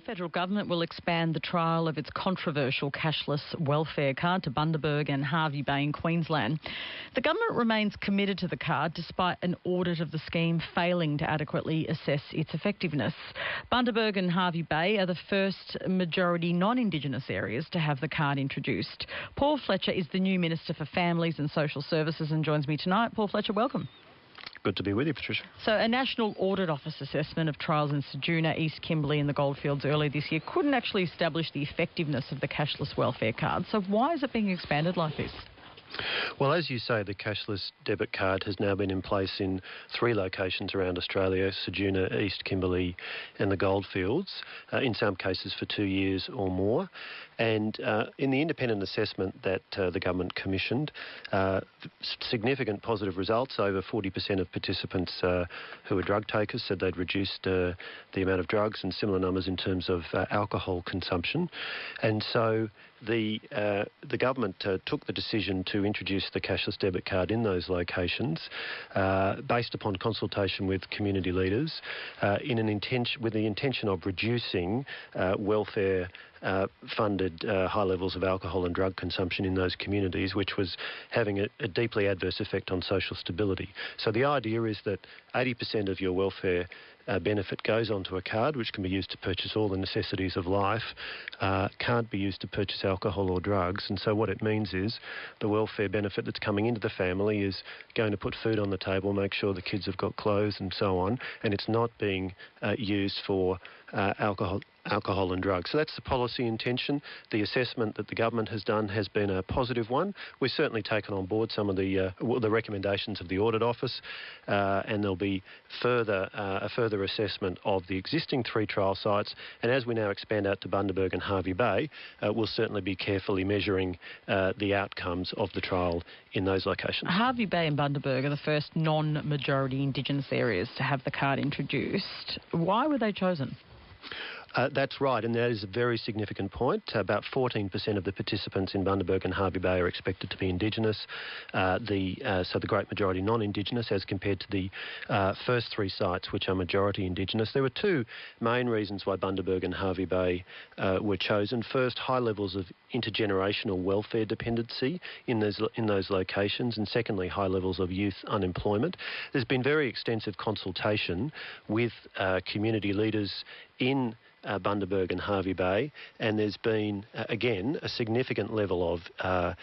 The federal government will expand the trial of its controversial cashless welfare card to Bundaberg and Hervey Bay in Queensland. The government remains committed to the card despite an audit of the scheme failing to adequately assess its effectiveness. Bundaberg and Hervey Bay are the first majority non-Indigenous areas to have the card introduced. Paul Fletcher is the new Minister for Families and Social Services and joins me tonight. Paul Fletcher, welcome. Good to be with you, Patricia. So a National Audit Office assessment of trials in Ceduna, East Kimberley and the Goldfields earlier this year couldn't actually establish the effectiveness of the cashless welfare card. So why is it being expanded like this? Well, as you say, the cashless debit card has now been in place in 3 locations around Australia: Ceduna, East Kimberley and the Goldfields, in some cases for 2 years or more. And in the independent assessment that the government commissioned, significant positive results. Over 40% of participants who are drug takers said they'd reduced the amount of drugs, and similar numbers in terms of alcohol consumption. And so the government took the decision to introduce the cashless debit card in those locations based upon consultation with community leaders with the intention of reducing welfare funded high levels of alcohol and drug consumption in those communities, which was having a deeply adverse effect on social stability. So the idea is that 80% of your welfare benefit goes onto a card, which can be used to purchase all the necessities of life, can't be used to purchase alcohol or drugs. And so what it means is the welfare benefit that's coming into the family is going to put food on the table, make sure the kids have got clothes and so on, and it's not being used for alcohol and drugs. So that's the policy intention. The assessment that the government has done has been a positive one. We've certainly taken on board some of the recommendations of the Audit Office, and there'll be a further assessment of the existing 3 trial sites. And as we now expand out to Bundaberg and Hervey Bay, we'll certainly be carefully measuring the outcomes of the trial in those locations. Hervey Bay and Bundaberg are the first non-majority Indigenous areas to have the card introduced. Why were they chosen? That's right, and that is a very significant point. About 14% of the participants in Bundaberg and Hervey Bay are expected to be Indigenous, so the great majority non-Indigenous, as compared to the first 3 sites, which are majority Indigenous. There were 2 main reasons why Bundaberg and Hervey Bay were chosen. First, high levels of intergenerational welfare dependency in those locations, and secondly, high levels of youth unemployment. There's been very extensive consultation with community leaders in Bundaberg and Hervey Bay, and there's been, again, a significant level of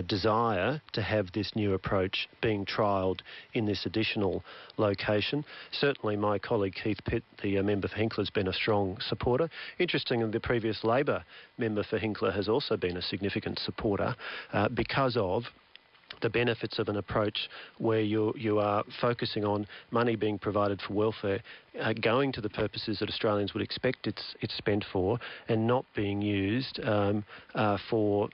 desire to have this new approach being trialled in this additional location. Certainly my colleague Keith Pitt, the member for Hinkler, has been a strong supporter. Interestingly, the previous Labor member for Hinkler has also been a significant supporter because of the benefits of an approach where you are focusing on money being provided for welfare, going to the purposes that Australians would expect it's spent for, and not being used for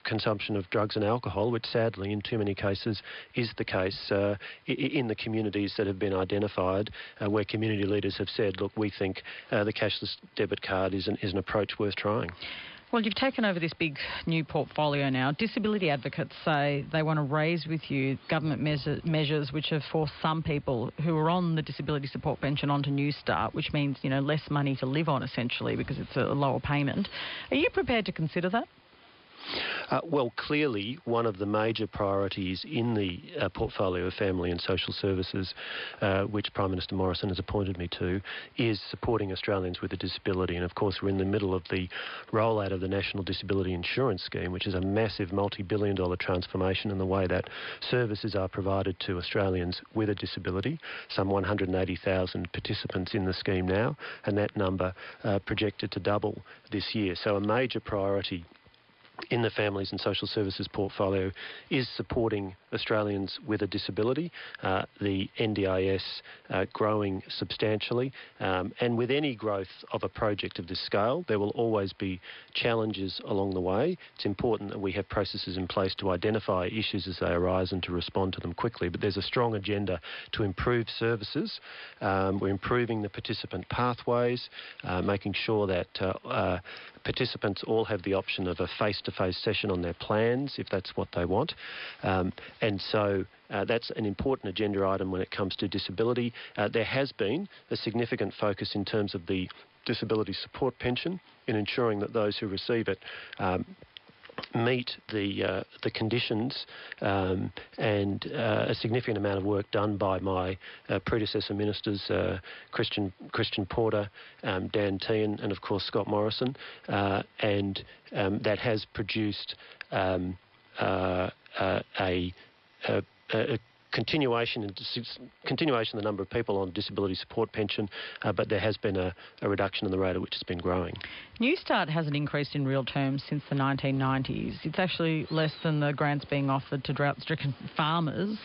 consumption of drugs and alcohol, which sadly in too many cases is the case in the communities that have been identified, where community leaders have said, look, we think the cashless debit card is an approach worth trying. Well, you've taken over this big new portfolio now. Disability advocates say they want to raise with you government measures which have forced some people who are on the disability support pension onto New Start, which means, less money to live on essentially because it's a lower payment. Are you prepared to consider that? Well, clearly one of the major priorities in the portfolio of family and social services, which Prime Minister Morrison has appointed me to, is supporting Australians with a disability. And of course we're in the middle of the rollout of the National Disability Insurance Scheme, which is a massive multi-billion-dollar transformation in the way that services are provided to Australians with a disability. Some 180,000 participants in the scheme now, and that number projected to double this year. So a major priority in the Families and Social Services portfolio is supporting Australians with a disability, the NDIS growing substantially, and with any growth of a project of this scale, there will always be challenges along the way. It's important that we have processes in place to identify issues as they arise and to respond to them quickly, but there's a strong agenda to improve services. We're improving the participant pathways, making sure that participants all have the option of a face-to-face session on their plans if that's what they want. And so that's an important agenda item when it comes to disability. There has been a significant focus in terms of the disability support pension, in ensuring that those who receive it meet the conditions, and a significant amount of work done by my predecessor ministers, Christian Porter, Dan Tehan, and of course Scott Morrison, and that has produced a continuation in the number of people on disability support pension, but there has been a reduction in the rate at which it's been growing. Newstart hasn't increased in real terms since the 1990s. It's actually less than the grants being offered to drought-stricken farmers.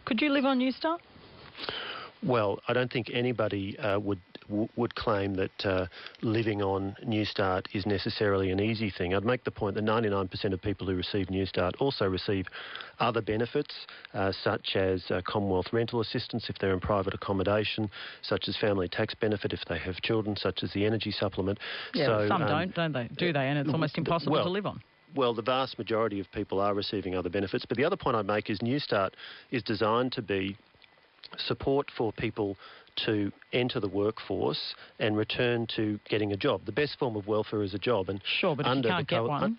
Could you live on Newstart? Well, I don't think anybody would claim that living on Newstart is necessarily an easy thing. I'd make the point that 99% of people who receive Newstart also receive other benefits, such as Commonwealth rental assistance if they're in private accommodation, such as family tax benefit if they have children, such as the energy supplement. Yeah, so, some don't they? Do they? And it's almost impossible to live on. Well, the vast majority of people are receiving other benefits. But the other point I'd make is Newstart is designed to be support for people to enter the workforce and return to getting a job. The best form of welfare is a job. And sure, but if you can't get one...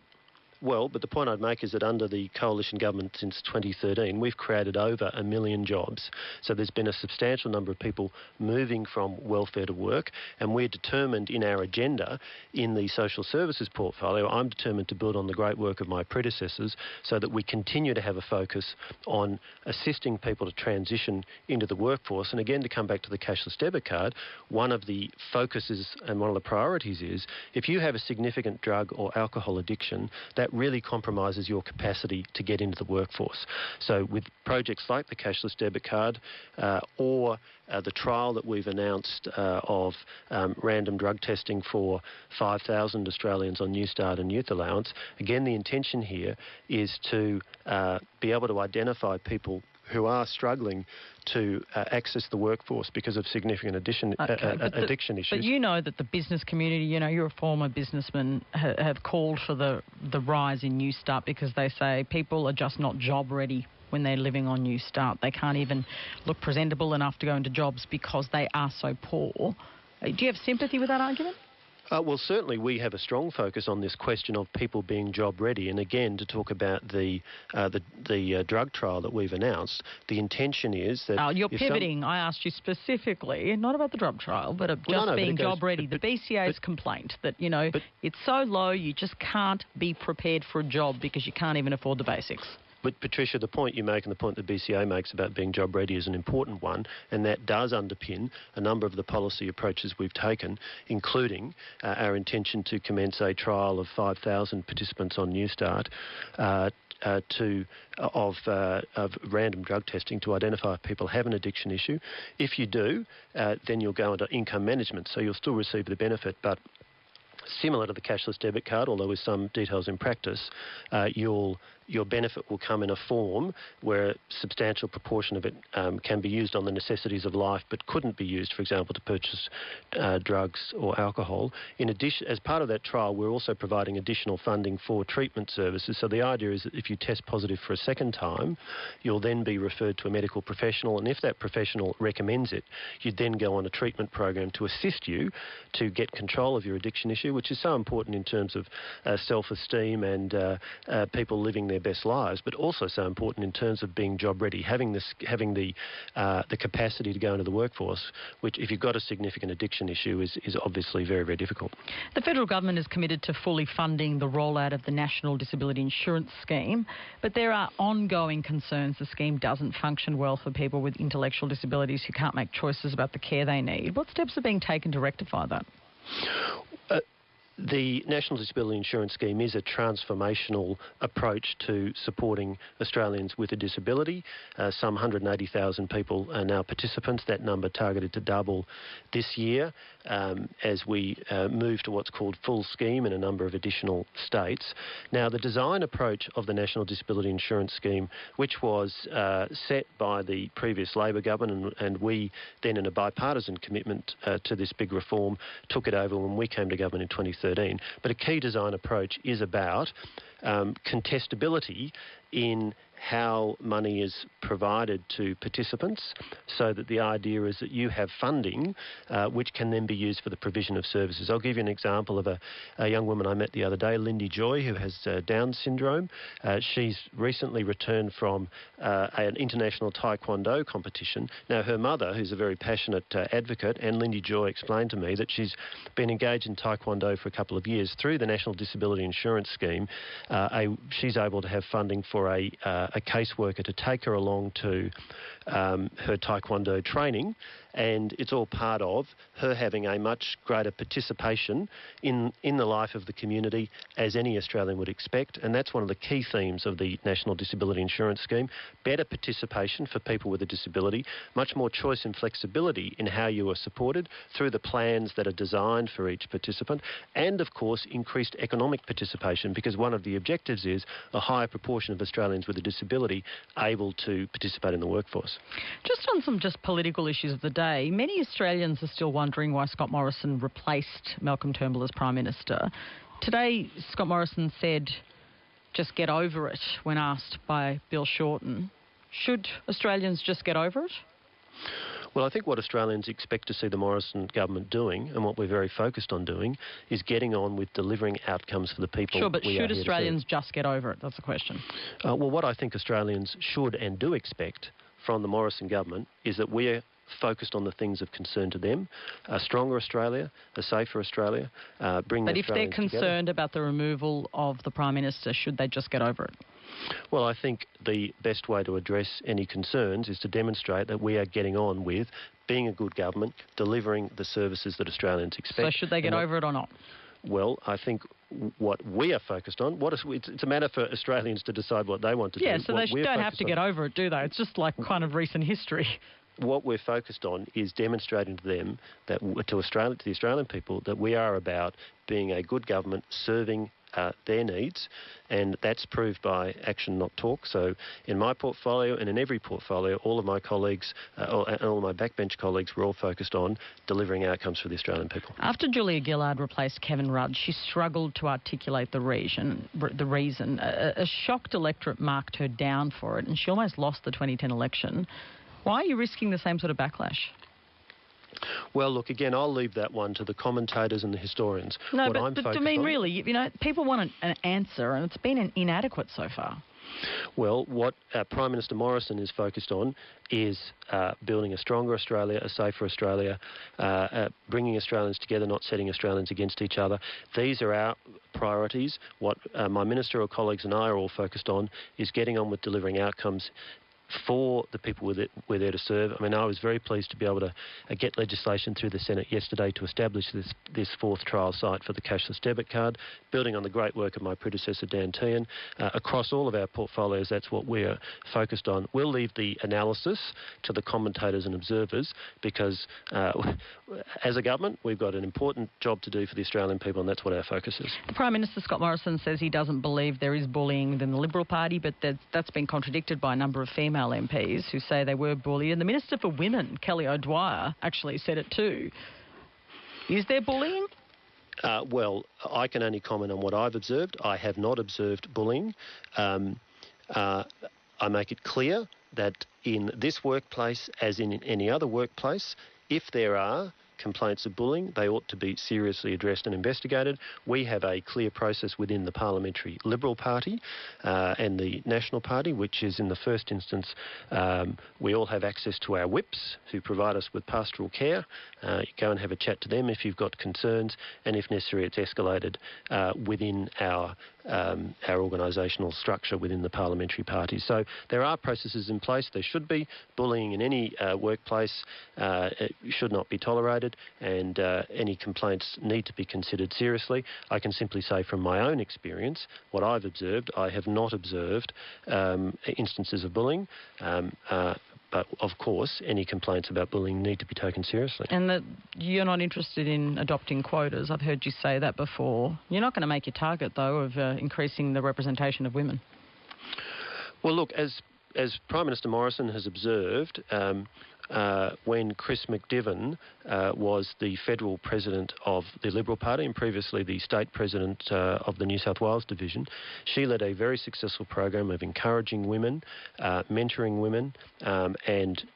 Well, but the point I'd make is that under the coalition government since 2013, we've created over 1 million jobs. So there's been a substantial number of people moving from welfare to work, and we're determined in our agenda in the social services portfolio, I'm determined to build on the great work of my predecessors so that we continue to have a focus on assisting people to transition into the workforce. And again, to come back to the cashless debit card, one of the focuses and one of the priorities is if you have a significant drug or alcohol addiction, that really compromises your capacity to get into the workforce. So with projects like the cashless debit card or the trial that we've announced of random drug testing for 5,000 Australians on Newstart and Youth Allowance, again, the intention here is to be able to identify people who are struggling to access the workforce because of significant addiction issues. But you know that the business community, you know, you're a former businessman, have called for the rise in Newstart because they say people are just not job ready when they're living on Newstart. They can't even look presentable enough to go into jobs because they are so poor. Do you have sympathy with that argument? Well, certainly we have a strong focus on this question of people being job ready. And again, to talk about the drug trial that we've announced, the intention is that... you're pivoting. I asked you specifically, not about the drug trial, but being job ready. The BCA's complaint that, you know, it's so low you just can't be prepared for a job because you can't even afford the basics. But, Patricia, the point you make and the point that BCA makes about being job ready is an important one, and that does underpin a number of the policy approaches we've taken, including our intention to commence a trial of 5,000 participants on Newstart of random drug testing to identify if people have an addiction issue. If you do, then you'll go into income management, so you'll still receive the benefit, but similar to the cashless debit card, although with some details in practice, your benefit will come in a form where a substantial proportion of it can be used on the necessities of life but couldn't be used, for example, to purchase drugs or alcohol. In addition, as part of that trial, we're also providing additional funding for treatment services. So the idea is that if you test positive for a second time, you'll then be referred to a medical professional, and if that professional recommends it, you'd then go on a treatment program to assist you to get control of your addiction issue, which is so important in terms of self-esteem and people living their best lives, but also so important in terms of being job ready, having the capacity to go into the workforce, which if you've got a significant addiction issue is obviously very, very difficult. The federal government is committed to fully funding the rollout of the National Disability Insurance Scheme, but there are ongoing concerns the scheme doesn't function well for people with intellectual disabilities who can't make choices about the care they need. What steps are being taken to rectify that? The National Disability Insurance Scheme is a transformational approach to supporting Australians with a disability. Some 180,000 people are now participants. That number targeted to double this year as we move to what's called full scheme in a number of additional states. Now, the design approach of the National Disability Insurance Scheme, which was set by the previous Labor government, and we then, in a bipartisan commitment to this big reform, took it over when we came to government in 2013. But a key design approach is about contestability in how money is provided to participants, so that the idea is that you have funding which can then be used for the provision of services. I'll give you an example of a young woman I met the other day, Lindy Joy, who has Down syndrome. She's recently returned from an international taekwondo competition. Now, her mother, who's a very passionate advocate, and Lindy Joy explained to me that she's been engaged in taekwondo for a couple of years. Through the National Disability Insurance Scheme, she's able to have funding for a caseworker to take her along to her taekwondo training, and it's all part of her having a much greater participation in the life of the community as any Australian would expect. And that's one of the key themes of the National Disability Insurance Scheme: better participation for people with a disability, much more choice and flexibility in how you are supported through the plans that are designed for each participant, and of course increased economic participation, because one of the objectives is a higher proportion of Australians with a disability able to participate in the workforce. Just on some political issues of the day, many Australians are still wondering why Scott Morrison replaced Malcolm Turnbull as Prime Minister. Today, Scott Morrison said, just get over it, when asked by Bill Shorten. Should Australians just get over it? Well, I think what Australians expect to see the Morrison government doing, and what we're very focused on doing, is getting on with delivering outcomes for the people. Sure, but should Australians just get over it? That's the question. Well, what I think Australians should and do expect from the Morrison government is that we're focused on the things of concern to them: a stronger Australia, a safer Australia, bring the Australians together. But if they're concerned about the removal of the Prime Minister, should they just get over it? Well, I think the best way to address any concerns is to demonstrate that we are getting on with being a good government, delivering the services that Australians expect. So should they get over it or not? Well, I think what we are focused on, it's a matter for Australians to decide what they want to do. Yeah, so they don't have to get over it, do they? It's just like kind of recent history. What we're focused on is demonstrating to them, that to the Australian people, that we are about being a good government, serving their needs, and that's proved by action, not talk. So in my portfolio and in every portfolio, all of my colleagues and all of my backbench colleagues were all focused on delivering outcomes for the Australian people. After Julia Gillard replaced Kevin Rudd, she struggled to articulate the reason. A shocked electorate marked her down for it, and she almost lost the 2010 election. Why are you risking the same sort of backlash? Well, look, again, I'll leave that one to the commentators and the historians. No, but I mean, really, you know, people want an answer, and it's been inadequate so far. Well, what Prime Minister Morrison is focused on is building a stronger Australia, a safer Australia, bringing Australians together, not setting Australians against each other. These are our priorities. What my ministerial colleagues and I are all focused on is getting on with delivering outcomes for the people we're there to serve. I mean, I was very pleased to be able to get legislation through the Senate yesterday to establish this fourth trial site for the cashless debit card, building on the great work of my predecessor, Dan Tehan. Across all of our portfolios, that's what we're focused on. We'll leave the analysis to the commentators and observers, because as a government, we've got an important job to do for the Australian people, and that's what our focus is. The Prime Minister, Scott Morrison, says he doesn't believe there is bullying within the Liberal Party, but that's been contradicted by a number of female MPs who say they were bullied. And the Minister for Women, Kelly O'Dwyer, actually said it too. Is there bullying? Well, I can only comment on what I've observed. I have not observed bullying. I make it clear that in this workplace, as in any other workplace, if there are complaints of bullying, they ought to be seriously addressed and investigated. We have a clear process within the Parliamentary Liberal Party and the National Party, which is, in the first instance, we all have access to our whips who provide us with pastoral care. You go and have a chat to them if you've got concerns, and if necessary, it's escalated within our organisational structure within the parliamentary party. So there are processes in place. There should be. Bullying in any workplace should not be tolerated, and any complaints need to be considered seriously. I can simply say from my own experience, what I've observed, I have not observed instances of bullying. But, of course, any complaints about bullying need to be taken seriously. And that you're not interested in adopting quotas. I've heard you say that before. You're not going to make your target, though, of increasing the representation of women. Well, look, as Prime Minister Morrison has observed, when Chris McDivan was the federal president of the Liberal Party and previously the state president of the New South Wales division. She led a very successful program of encouraging women, mentoring women, and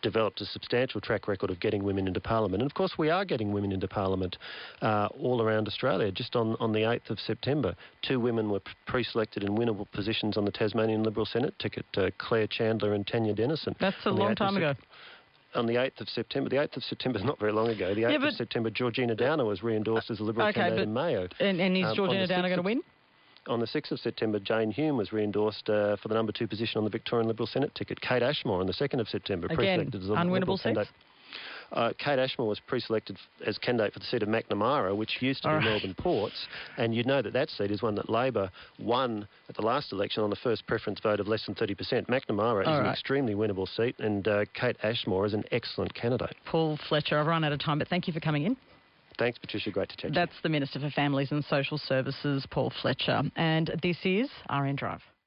developed a substantial track record of getting women into Parliament. And of course we are getting women into Parliament all around Australia. Just on the 8th of September, 2 women were pre-selected in winnable positions on the Tasmanian Liberal Senate ticket, Claire Chandler and Tanya Dennison. That's a long time ago. On the 8th of September. The 8th of September is not very long ago. The 8th of September, Georgina Downer was re-endorsed as a Liberal candidate in Mayo. And is Georgina Downer going to win? On the 6th of September, Jane Hume was re-endorsed for the number 2 position on the Victorian Liberal Senate ticket. Kate Ashmore on the 2nd of September, pre-selected as a Liberal candidate. Kate Ashmore was pre-selected as candidate for the seat of Macnamara, which used to be Melbourne Ports, and you'd know that seat is one that Labor won at the last election on the first preference vote of less than 30%. Macnamara is an extremely winnable seat, and Kate Ashmore is an excellent candidate. Paul Fletcher, I've run out of time, but thank you for coming in. Thanks, Patricia. Great to chat to you. That's the Minister for Families and Social Services, Paul Fletcher. And this is RN Drive.